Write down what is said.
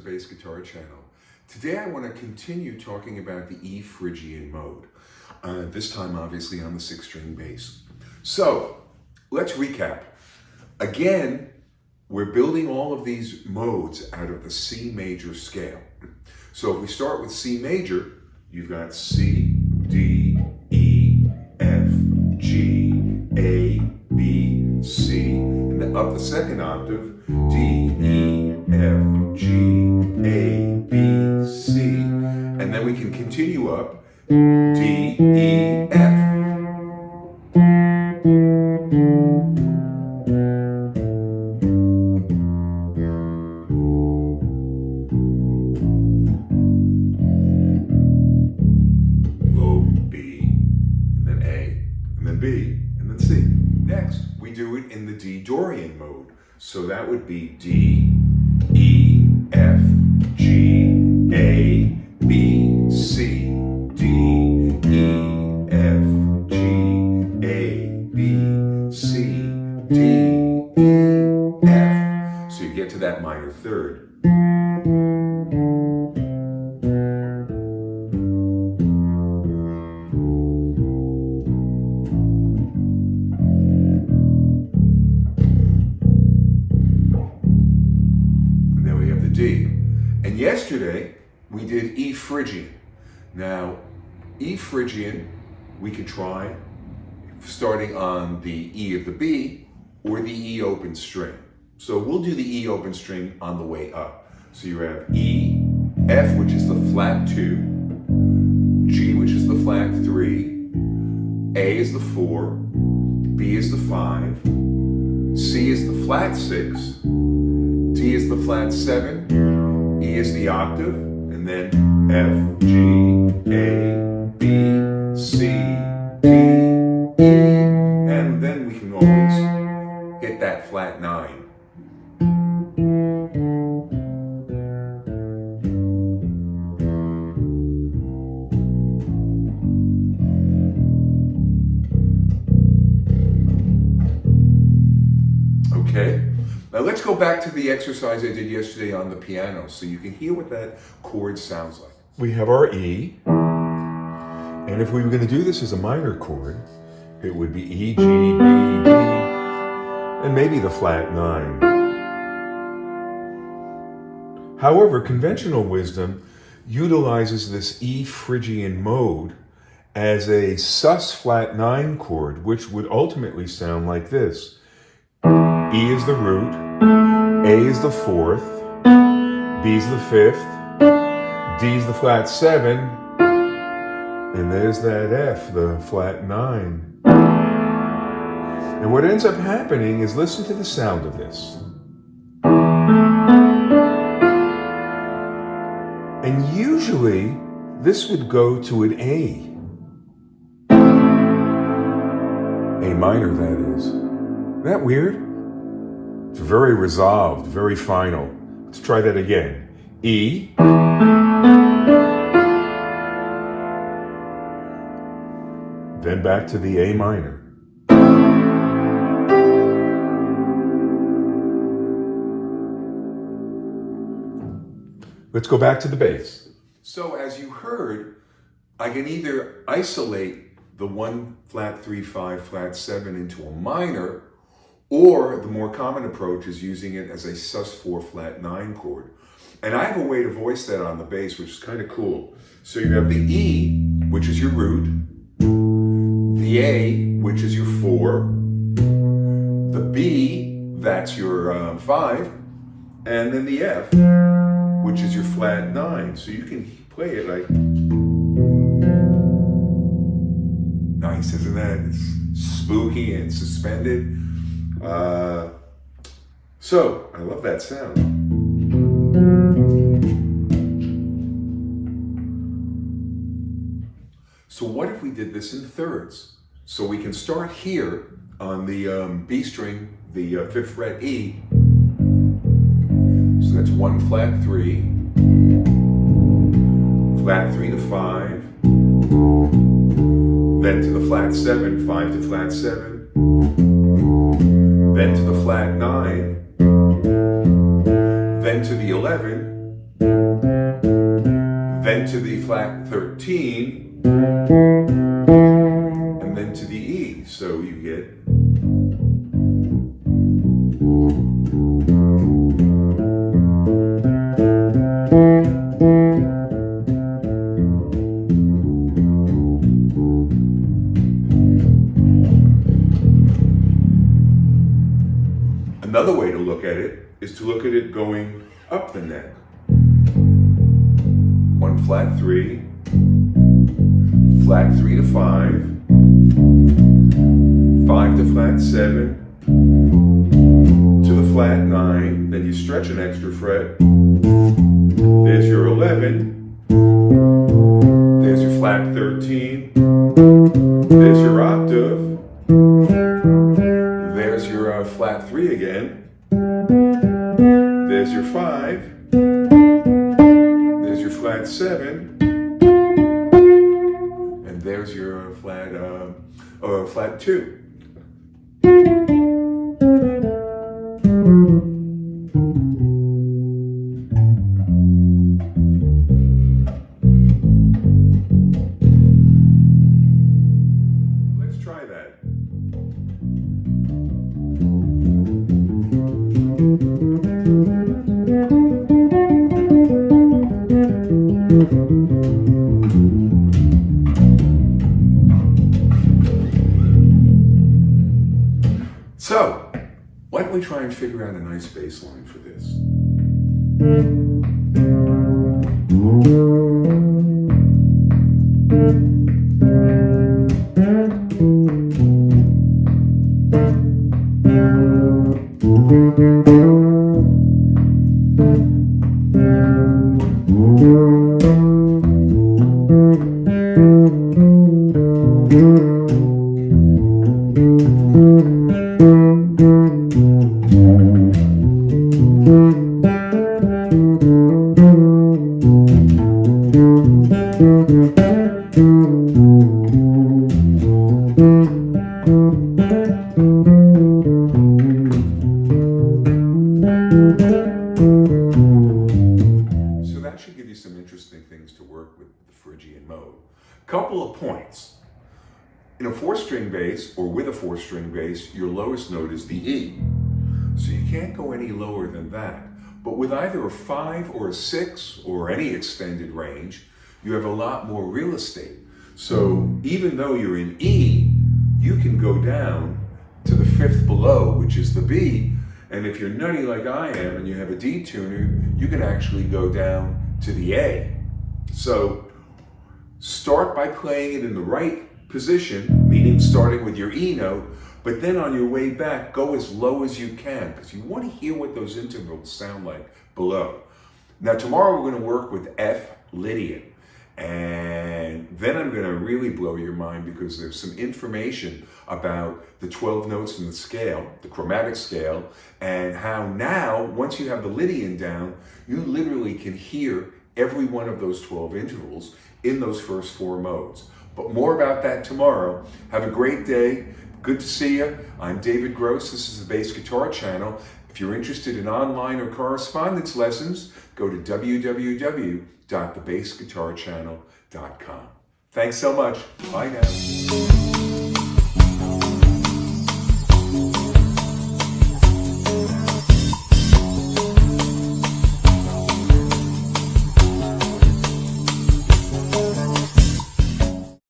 Bass Guitar channel. Today I want to continue talking about the E Phrygian Mode. This time obviously on the 6-string bass. So let's recap. Again, we're building all of these modes out of the C major scale. So if we start with C major, you've got C, D, E, F, G, A, B, C, and then up the second octave, D, E, F, G, A, B, C, and then we can continue up D, E, F. Low B, and then A, and then B, and then C. Next, we do it in the D Dorian mode. So that would be D, E, F, G, A, B, C, D, E, F, G, A, B, C, D, E, F. So you get to that minor third. D. And yesterday we did E Phrygian. Now, E Phrygian we could try starting on the E of the B or the E open string. So we'll do the E open string on the way up. So you have E, F, which is the flat 2, G, which is the flat 3, A is the 4, B is the 5, C is the flat 6, D is the flat 7, E is the octave, and then F, G, A, B, C, D, E, and then we can always hit that flat 9. Okay? Now let's go back to the exercise I did yesterday on the piano so you can hear what that chord sounds like. We have our E, and if we were going to do this as a minor chord, it would be E, G, B, D, and maybe the flat 9. However, conventional wisdom utilizes this E Phrygian mode as a sus flat 9 chord, which would ultimately sound like this. E is the root, A is the 4th, B is the 5th, D is the flat 7, and there's that F, the flat 9. And what ends up happening is, listen to the sound of this. And usually, this would go to an A. A minor, that is. Isn't that weird? It's very resolved, very final. Let's try that again. E. Then back to the A minor. Let's go back to the bass. So as you heard, I can either isolate the 1 flat 3 5 flat 7 into a minor, or the more common approach is using it as a sus4 flat 9 chord. And I have a way to voice that on the bass, which is kind of cool. So you have the E, which is your root, the A, which is your 4, the B, that's your 5, and then the F, which is your flat 9. So you can play it like... Nice, isn't that? It's spooky and suspended. So, I love that sound. So what if we did this in thirds? So we can start here on the B string, the 5th fret E. So that's 1 flat 3, flat 3 to 5, then to the flat 7, 5 to flat 7, then to the flat 9, then to the 11, then to the flat 13, and then to the E. So you get another way to look at it is to look at it going up the neck. 1 flat 3, flat 3 to 5, 5 to flat 7, to the flat 9, then you stretch an extra fret. There's your 11, there's your flat 13, there's your octave, there's your flat 3 again, there's your 5, there's your flat 7, and there's your flat 2. Let's try that. So, why don't we try and figure out a nice bass line for this? So that should give you some interesting things to work with the Phrygian mode. Couple of points. In a 4-string bass, or with a 4-string bass, your lowest note is the E. So you can't go any lower than that. But with either a 5 or a 6, or any extended range, you have a lot more real estate. So even though you're in E, you can go down to the 5th below, which is the B, and if you're nutty like I am and you have a D tuner, you can actually go down to the A. So start by playing it in the right position, meaning starting with your E note, but then on your way back, go as low as you can, because you want to hear what those intervals sound like below. Now tomorrow we're going to work with F Lydian, and then I'm going to really blow your mind because there's some information about the 12 notes in the scale, the chromatic scale, and how now, once you have the Lydian down, you literally can hear every one of those 12 intervals in those first 4 modes. But more about that tomorrow. Have a great day. Good to see you. I'm David Gross. This is the Bass Guitar Channel. If you're interested in online or correspondence lessons, go to www.thebassguitarchannel.com. Thanks so much. Bye now.